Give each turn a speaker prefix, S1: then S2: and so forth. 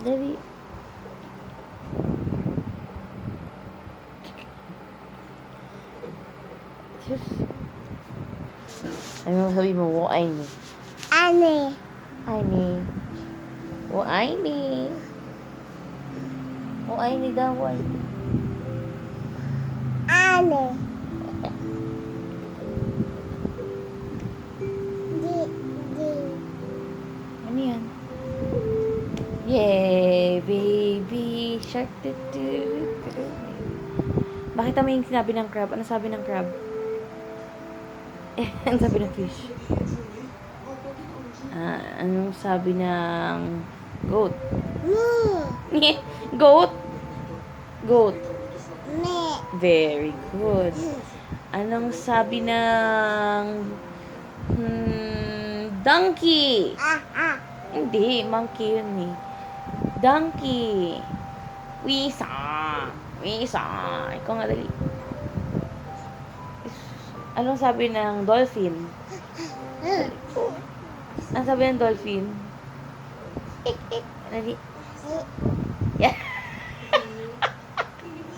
S1: Dali. Sus. Ano sabi mo? Wo ay ni.
S2: Ane.
S1: Ay ni. Wo ay ni. Wo ay ni daw ay.
S2: Ane. Di. Di.
S1: Ano yan? Yay, baby shark. Bakit naman yung sinabi ng crab? Ano sabi ng crab? Ano sabi ng fish? Anong sabi ng goat?
S2: Me.
S1: Goat? Goat.
S2: Me.
S1: Very good. Anong sabi ng donkey?
S2: Ah.
S1: Hindi, monkey yun eh. Donkey. Wisa. Wisa. Ikaw nga dali. Anong sabi ng dolphin? Anong sabi ng dolphin? Ik. Dali. Yeah.